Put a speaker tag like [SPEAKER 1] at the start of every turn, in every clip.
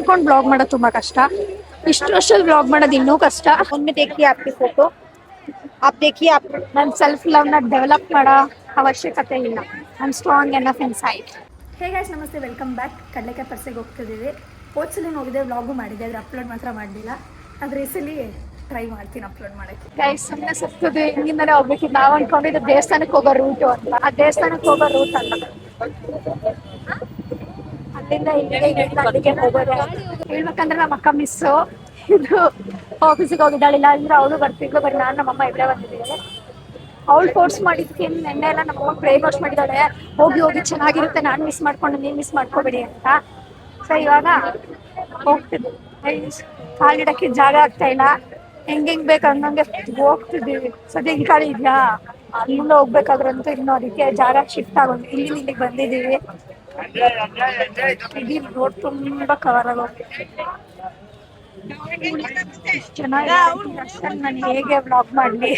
[SPEAKER 1] ನಿಂತ್ಕೊಂಡು ಬ್ಲಾಗ್ ಮಾಡೋದು ತುಂಬಾ ಕಷ್ಟ. ಇಷ್ಟು ವರ್ಷದಲ್ಲಿ ಬ್ಲಾಗ್ ಮಾಡೋದು ಇನ್ನೂ ಕಷ್ಟ. ಒಮ್ಮೆ देखिए आपकी फोटो आप देखिए आप ನನ್ನ ಸೆಲ್ಫ್ ಲವ್ ನ ಡೆವಲಪ್ ಮಾಡೋ ಅವಶ್ಯಕತೆ ಇಲ್ಲ. I am strong enough inside. Hey guys, ನಮಸ್ತೆ, ವೆಲ್ಕಮ್ ಬ್ಯಾಕ್. ಕಡಲೆಕಾಯಿ ಪರ್ಸೆಗೆ ಹೋಗ್ತಿದ್ದೀವಿ. ಹೋದ್ಸಲಿ ಹೋಗಿದ್ದೆ, ವ್ಲಾಗು ಮಾಡಿದ್ದೆ, ಆದರೆ ಅಪ್ಲೋಡ್ ಮಾತ್ರ ಮಾಡಲಿಲ್ಲ. ಆದರೆ ಈ ಸಲ ಟ್ರೈ ಮಾಡ್ತೀನಿ ಅಪ್ಲೋಡ್ ಮಾಡೋಕ್ಕೆ. ಗೈಸ್, ಸುಮ್ಮನೆ ಸತ್ತದು ಹಿಂದಿಂದಲೇ ಹೋಗ್ಬೇಕಿತ್ತು. ನಾವು ಅಂದ್ಕೊಂಡಿದ್ದು ದೇವಸ್ಥಾನಕ್ಕೆ ಹೋಗೋ ರೂಟು ಅಂತ. ಆ ದೇವಸ್ಥಾನಕ್ಕೆ ಹೋಗೋ ರೂಟ್ ಅಲ್ಲ, ಅಲ್ಲಿಂದ ಅಲ್ಲಿಗೆ ಹೋಗೋದು. ಹೇಳ್ಬೇಕಂದ್ರೆ ನಮ್ಮ ಅಕ್ಕ ಮಿಸ್ಸು ಇದು ಆಫೀಸಿಗೆ ಹೋಗಿದ್ದಾಳಿಲ್ಲ ಅಂದ್ರೆ ಅವಳು ಬರ್ತಿದ್ಲು. ಬರೀ ನಾನು ನಮ್ಮಮ್ಮ ಇಬ್ಬರೇ ಬಂದಿದ್ದೀವಿ. ಅವಳು ಫೋರ್ಸ್ ಮಾಡಿದ್ಕೆ ನೆನ್ನೆ ಎಲ್ಲ ನಮ್ಮಮ್ಮ ಬ್ರೈನ್ ವಾಶ್ ಮಾಡಿದ್ದಾಳೆ, ಹೋಗಿ ಹೋಗಿ ಚೆನ್ನಾಗಿರುತ್ತೆ, ನಾನು ಮಿಸ್ ಮಾಡ್ಕೊಂಡು ನೀವು ಮಿಸ್ ಮಾಡ್ಕೋಬೇಡಿ ಅಂತ. ಸೊ ಇವಾಗ ಹೋಗ್ತಿದ್ವಿ. ಕಾಲಿಡಕ್ಕೆ ಜಾಗ ಆಗ್ತಾ ಇಲ್ಲ, ಹೆಂಗ್ ಬೇಕು ಹಂಗಂಗೆ ಹೋಗ್ತಿದ್ದೀವಿ. ಸದ್ಯ ಈ ಕಾಲಿ ಇದೆಯಾ, ಅಲ್ಲಿಂದ ಹೋಗ್ಬೇಕಾದ್ರಂತೂ ಇನ್ನು ಅದಕ್ಕೆ ಜಾಗ ಶಿಫ್ಟ್ ಆಗೋದು. ಇಲ್ಲಿಗೆ ಬಂದಿದ್ದೀವಿ. ಇಡೀ ರೋಡ್ ತುಂಬಾ ಕವರ್ ಆಗೋದು. ಚೆನ್ನಾಗಿ ಅಷ್ಟನ್ನು ನಾನು ಹೇಗೆ ಬ್ಲಾಗ್ ಮಾಡಲಿ.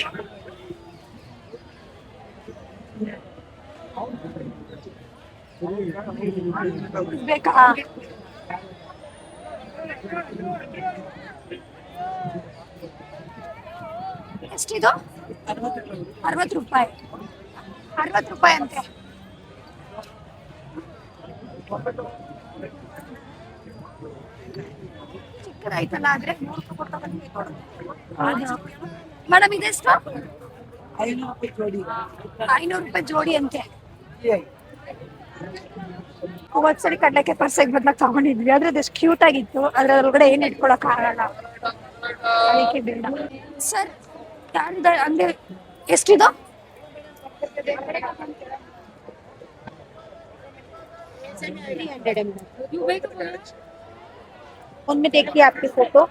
[SPEAKER 1] ಬೇಕಾ? ಎಷ್ಟಿದು? 60 ರೂಪಾಯಿ. 60 ರೂಪಾಯಿ ಅಂತೆ. ಚಿಕ್ಕದಾಯ್ತಲ್ಲ, ಆದ್ರೆ ಮೇಡಮ್ ಇದೆಷ್ಟು? 500 ರೂಪಾಯಿ ಜೋಡಿ ಅಂತೆ. ಒಂದ್ಸರಿ ಕಡ್ಲೆಕಾಯಿ ಪರ್ಸೆಗೆ ಬಂದಾಗ ತಗೊಂಡಿದ್ವಿ, ಆದ್ರೆ ಅದೆಷ್ಟು ಕ್ಯೂಟ್ ಆಗಿತ್ತು. ಅದ್ರೊಳಗಡೆ ಏನ್ ಇಟ್ಕೊಳಕ್ ಆಗಲ್ಲ, ಅದಕ್ಕೆ ಬೇಡ. ಸರ್, ಅಂದ್ರೆ ಎಷ್ಟಿದು? ಒಮ್ಮೆ देखिए आपकी फोटो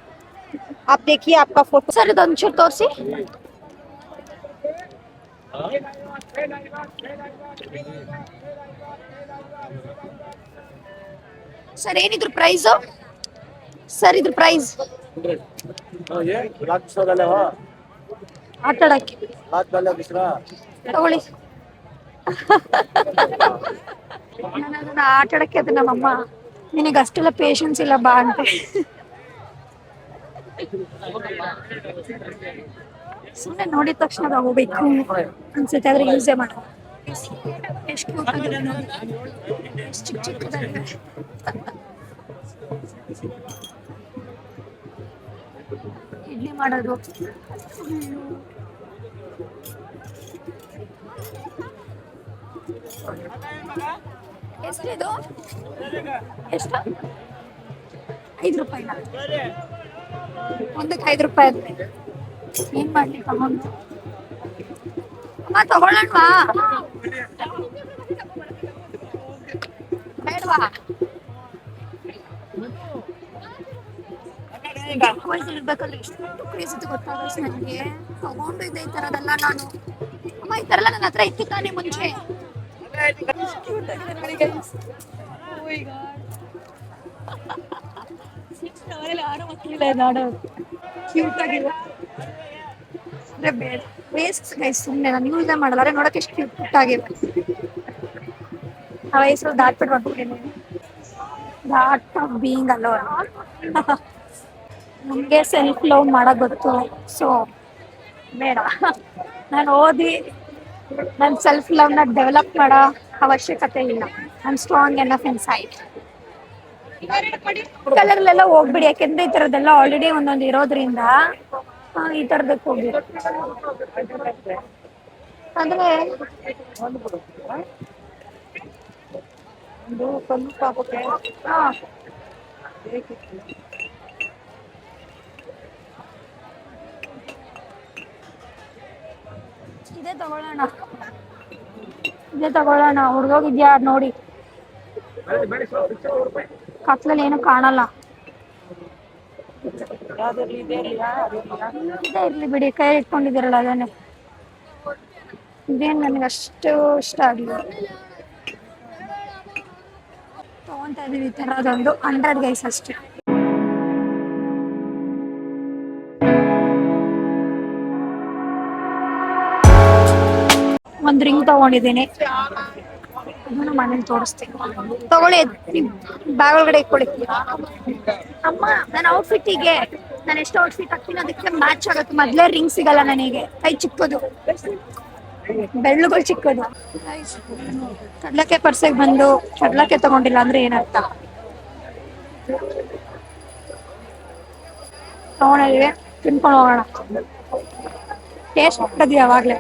[SPEAKER 1] आप देखिए आपका फोटो सर ಇದೊಂಚೂರು ತೋರಿಸಿ. ಸರ್ ಏನಿದ್ರು ಪ್ರೈಸು? ಸರ್ ಇದ್ರ ಪ್ರೈಸ್ ಆಟಾಡಕ್ಕೆ ತಗೊಳ್ಳಿ. ನಾನು ಅದನ್ನ ಆಟಾಡಕ್ಕೆ ಅದು ನಮ್ಮಮ್ಮ ನಿನಗೆ ಅಷ್ಟೆಲ್ಲ ಪೇಷನ್ಸ್ ಇಲ್ಲ ಬಾ ಅಂತ. ಸುಮ್ಮನೆ ನೋಡಿದ ತಕ್ಷಣ ತಗೋಬೇಕು ಅನ್ಸುತ್ತೆ, ಆದ್ರೆ ಯೂಸೇ ಮಾಡೋ. ಎಷ್ಟು ಕ್ಯೂಟ್ ಆಗಿದೆ ನೋಡಿ, ಎಷ್ಟು ಚಿಕ್ಕ ಚಿಕ್ಕದಾಗಿದೆ. ಇಡ್ಲಿ ಮಾಡೋದು ಎಷ್ಟಿದು? ಎಷ್ಟು? 5 ರೂಪಾಯಿನ? ಒಂದಕ್ಕೆ 5 ರೂಪಾಯಿ ಅಂದ್ರೆ ಏನ್ ಮಾಡ್ಲಿ ತಗೊಂಡು? ಅಮ್ಮ ತಗೊಳ್ಳೋಣವಾ ಬೇಡವಾ? ಇರ್ಬೇಕಲ್ಲ, ಎಷ್ಟು ಕ್ರೇಜ್ ಇತ್ತು ಗೊತ್ತಾಗ ನನಗೆ. ತಗೊಂಡು ಇದೆ ಈ ತರದೆಲ್ಲ ನಾನು. ಅಮ್ಮ ಈ ತರ ಎಲ್ಲ ನನ್ನ ಹತ್ರ ಇತ್ತು ತಾನೇ ಮುಂಚೆ. ಸುಮ್ಮನೆ ನಾನು ಯೂಸ್ ಮಾಡಲ್ಲ, ನೋಡಕ್ಕೆ ಎಷ್ಟು ಕ್ಯೂಟ್ ಆಗಿದೆ. ಆ ವಯಸ್ಸು ದಾಟ್ಬಿಟ್ಟು ಬಂದ್ಬಿಟ್ಟೇನೆ. ದಾಟ್ ಆಫ್ ಬೀಯಿಂಗ್ ಅಲೋನ್. ನಮಗೆ ಸೆಲ್ಫ್ ಲವ್ ಮಾಡಕ್ ಗೊತ್ತು, ಸೊ ಬೇಡ. ನಾನು ಓದಿ ನನ್ನ ಸೆಲ್ಫ್ ಲವ್ ನ ಡೆವಲಪ್ ಮಾಡೋ ಅವಶ್ಯಕತೆ ಇಲ್ಲ. I am strong enough inside. ಕಲರ್ಲೆಲ್ಲ ಹೋಗ್ಬಿಡಿ, ಯಾಕೆಂದ್ರೆ ಈ ತರದೆಲ್ಲ ಆಲ್ರೆಡಿ ಒಂದೊಂದು ಇರೋದ್ರಿಂದ ಈ ತರದಕ್ಕೆ ಹೋಗಿ. ಅಂದ್ರೆ ಇದೇ ತಗೊಳ್ಳೋಣ. ಹುಡ್ಗೋಗಿದ್ಯಾ ನೋಡಿ, ಕತ್ಲಲ್ಲಿ ಏನು ಕಾಣಲ್ಲ. ಇದೇ ಇರ್ಲಿ ಬಿಡಿ, ಕೈ ಇಟ್ಕೊಂಡಿದ್ದೀರಲ್ಲ ಅದನ್ನೇ. ಇದೇನು ನನಗೆ ಅಷ್ಟು ಇಷ್ಟ ಆಗಲಿಲ್ಲ. ತಗೊಂತಾ ಇದೀವಿ ಈ ಥರದೊಂದು 100 ಗೈಸ್ ಅಷ್ಟೇ. ಒಂದು ರಿಂಗ್ ತಗೊಂಡಿದ್ದೀನಿ. ಅದನ್ನು ಮನೇಲಿ ತೋರಿಸ್ತೀನಿ. ತಗೊಳ್ಳಿ, ಬ್ಯಾಗ್ ಒಳಗಡೆ ಇಟ್ಕೊಳ್ಳಿ. ಅಮ್ಮ ನನ್ನ ಔಟ್ಫಿಟ್ಟಿಗೆ ನಾನು ಎಷ್ಟು ಔಟ್ಫಿಟ್ ಹಾಕ್ತೀನಿ ಅದಕ್ಕೆ ಮ್ಯಾಚ್ ಆಗುತ್ತೆ. ಮೊದಲೇ ರಿಂಗ್ ಸಿಗಲ್ಲ ನನಗೆ, ಕೈ ಚಿಕ್ಕದು, ಬೆಳ್ಳುಗಳು ಚಿಕ್ಕದು. ಕಡ್ಲಕ್ಕೆ ಪರ್ಸೆಗೆ ಬಂದು ಕಡ್ಲಕ್ಕೆ ತಗೊಂಡಿಲ್ಲ ಅಂದ್ರೆ ಏನರ್ಥ? ತಗೊಂಡಿದೀವಿ, ತಿನ್ಕೊಂಡು ಹೋಗೋಣ. ಟೇಸ್ಟ್ ಆಗ್ತದೆ ಯಾವಾಗ್ಲೇ,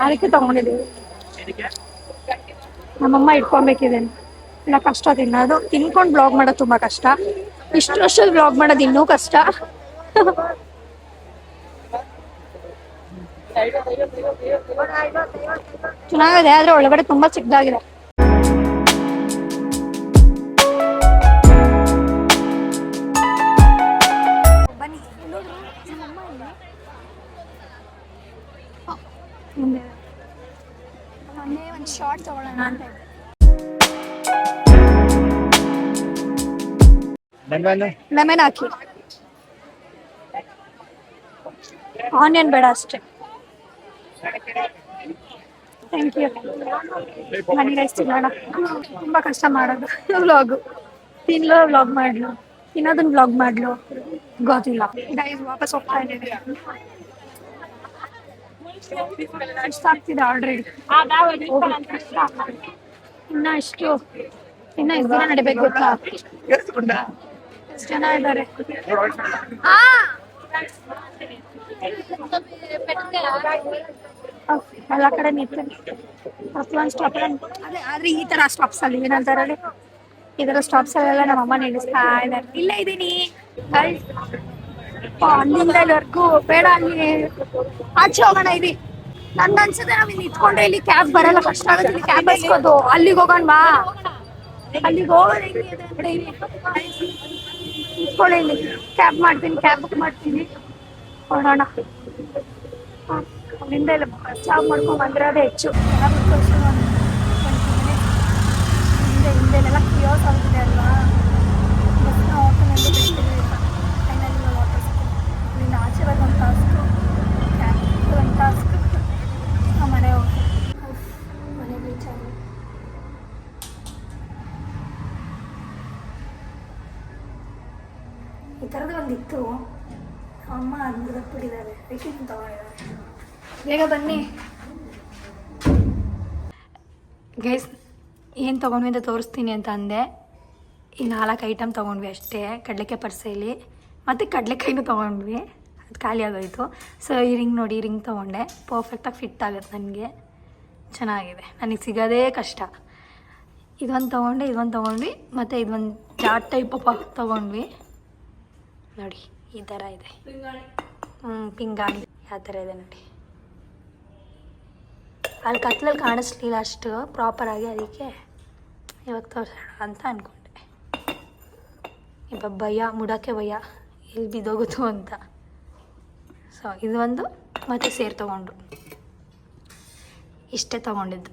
[SPEAKER 1] ಅದಕ್ಕೆ ತಗೊಂಡಿದೀವಿ. ನಮ್ಮಮ್ಮ ಇಟ್ಕೊಬೇಕಿದೆ, ಇಲ್ಲ ಕಷ್ಟ ತಿನ್ನೋದು. ತಿನ್ಕೊಂಡು ಬ್ಲಾಗ್ ಮಾಡೋದು ತುಂಬಾ ಕಷ್ಟ, ಇಷ್ಟು ವರ್ಷದ ಬ್ಲಾಗ್ ಮಾಡೋದು ಇನ್ನೂ ಕಷ್ಟ. ಚೆನ್ನಾಗಿದೆ, ಆದ್ರೆ ಒಳಗಡೆ ತುಂಬಾ ಚಿಕ್ಕದಾಗಿದೆ. ಬನ್ನಿ, ಮೊನ್ನೆ ಒಂದು ಶಾರ್ಟ್ ತಗೊಳ್ಳೋಣ ಅಂತ ಇದೆ. ಲೆಮನ್ ಹಾಕಿ, ಆನಿಯನ್ ಬೇಡ ಅಷ್ಟೇ. Thank you. ಮನಿ ರೈಸ್ ತಿನ್ನೋಣ. ತುಂಬಾ ಕಷ್ಟ ಮಾಡೋದು ವ್ಲಾಗು. ತಿನ್ಲೋ ವ್ಲಾಗ್ ಮಾಡ್ಲು, ತಿನ್ನೋದನ್ನ ವ್ಲಾಗ್ ಮಾಡ್ಲು ಗೊತ್ತಿಲ್ಲ. ಗೈಸ್ ವಾಪಸ್ ಹೋಗ್ತಾ ಇದ್ದೀವಿ. ಇಷ್ಟ ಆಗ್ತಿದೆ ಆಲ್ರೆಡಿ. ಇನ್ನ ಎಷ್ಟು ದಿನ ನಡಿಬೇಕು ಗೊತ್ತಾ? ಎಷ್ಟು ಜನ ಇದ್ದಾರೆ? ಎಲ್ಲ ಕಡೆ ನಿಂತೇನೆ. ಒಂದು ಸ್ಟಾಪ್ ಆದ್ರೆ ಈ ತರ ಸ್ಟಾಪ್ಸ್ ಅಲ್ಲಿ ಏನಂತಾರೆ, ಇದರ ಸ್ಟಾಪ್ಸ್ ಅಲ್ಲೆಲ್ಲ ನಮ್ಮ ಅಮ್ಮ ನಿಲ್ಲಿಸ್ತಾ ಇದ್ದಾರೆ. ಇಲ್ಲೇ ಇದ್ದೀನಿ ಅಲ್ಲಿಂದ ಇಲ್ಲಿವರೆಗೂ ಬೇಡ, ಅಲ್ಲಿ ಆಚೆ ಹೋಗೋಣ. ಇದಿ ನನ್ ಅನ್ಸುತ್ತೆ ನಾವ್ ಇಲ್ಲಿ ನಿಂತ್ಕೊಂಡ್ರೆ ಇಲ್ಲಿ ಕ್ಯಾಬ್ ಬರಲ್ಲ, ಕಷ್ಟ ಆಗುತ್ತೆ. ಇಲ್ಲಿ ಕ್ಯಾಬ್ ಬಸ್ಕೋದು ಅಲ್ಲಿಗೆ ಹೋಗೋಣ ಬಾ. ಅಲ್ಲಿಗೆ ಹೋಗೋಣ, ನಿಂತ್ಕೊಳ್ಳಿ ಇಲ್ಲಿ. ಕ್ಯಾಬ್ ಮಾಡ್ತೀನಿ, ಕ್ಯಾಬ್ ಬುಕ್ ಮಾಡ್ತೀನಿ, ಹೊರಡೋಣ. ಅಲ್ಲಿಂದ ಇಲ್ಲ ಚಾವ್ ಮಾಡ್ಕೊಂಡ್ ಬಂದಿರೋದೇ ಹೆಚ್ಚು. ಹಿಂದೆಲ್ಲ ಕ್ಲಿಯರ್ಸ್ ಆಗ್ತಿದೆ ಅಲ್ವಾ? ಬಸ್ನ ಆಟೋನಲ್ಲಿ ಬಿಡ್ತಿರ್ಲಿಲ್ಲ. ಫೈನಲಿ ವಾಪಸ್ ಇಲ್ಲಿಂದ ಆಚೆ ಬರೋದು ಒಂದು ಟಾಸ್ಕು, ಕ್ಯಾಬ್ ಒಂದು ಟಾಸ್ಕ್. ನಾವು ಮನೆ ಹೋಗ್ತೀವಿ. ಮನೆಗೆ ರೀಚ್ ಆಗಿ ಈ ಥರದ್ದು ಒಂದಿತ್ತು. ಅಮ್ಮ ಅದು ಬಿಟ್ಟಿದ್ದಾರೆ, ಅದಕ್ಕೆ ತಗೊಂಡಿದ್ದಾರೆ. ಬೇಗ ಬನ್ನಿ ಗೈಸ್. ಏನು ತೊಗೊಂಡ್ವಿ ಅಂತ ತೋರಿಸ್ತೀನಿ ಅಂತ ಅಂದೆ. ಈ 4 ಐಟಮ್ ತೊಗೊಂಡ್ವಿ ಅಷ್ಟೇ. ಕಡಲೆಕಾಯಿ ಪರ್ಸೆಯಲ್ಲಿ ಮತ್ತು ಕಡಲೆಕಾಯಿನೂ ತೊಗೊಂಡ್ವಿ, ಅದು ಖಾಲಿ ಆಗೋಯಿತು. ಸೊ ಈ ರಿಂಗ್ ನೋಡಿ, ಈ ರಿಂಗ್ ತೊಗೊಂಡೆ. ಪರ್ಫೆಕ್ಟಾಗಿ ಫಿಟ್ ಆಗುತ್ತೆ ನನಗೆ, ಚೆನ್ನಾಗಿದೆ. ನನಗೆ ಸಿಗೋದೇ ಕಷ್ಟ. ಇದೊಂದು ತೊಗೊಂಡೆ, ಇದೊಂದು ತೊಗೊಂಡ್ವಿ, ಮತ್ತು ಇದೊಂದು ಚಾಟ್ ಟೈಪ್ ತೊಗೊಂಡ್ವಿ. ನೋಡಿ ಈ ಥರ ಇದೆ, ಪಿಂಗಾಣಿ ಯಾವ ಥರ ಇದೆ ನೋಡಿ. ಅಲ್ಲಿ ಕತ್ಲಲ್ಲಿ ಕಾಣಿಸ್ಲಿಲ್ಲ ಅಷ್ಟು ಪ್ರಾಪರಾಗಿ, ಅದಕ್ಕೆ ಇವಾಗ ತೋರಿಸೋಣ ಅಂತ ಅಂದ್ಕೊಂಡೆ. ಇವಾಗ ಭಯ, ಮುಡೋಕ್ಕೆ ಭಯ, ಎಲ್ಲಿ ಬಿದ್ದೋಗುತ್ತೋ ಅಂತ. ಸೊ ಇದು ಒಂದು, ಮತ್ತು ಸೇರು ತೊಗೊಂಡ್ರು, ಇಷ್ಟೇ ತೊಗೊಂಡಿದ್ದು.